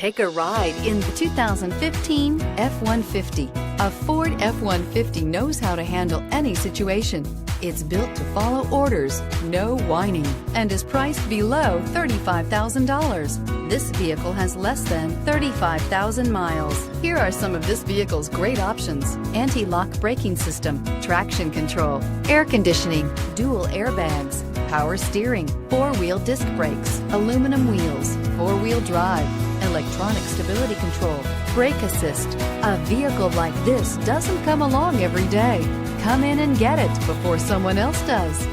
Take a ride in the 2015 F-150. A Ford F-150 knows how to handle any situation. It's built to follow orders, no whining, and is priced below $35,000. This vehicle has less than 35,000 miles. Here are some of this vehicle's great options: anti-lock braking system, traction control, air conditioning, dual airbags, power steering, four-wheel disc brakes, aluminum wheels, four-wheel drive, electronic stability control, brake assist. A vehicle like this doesn't come along every day. Come in and get it before someone else does.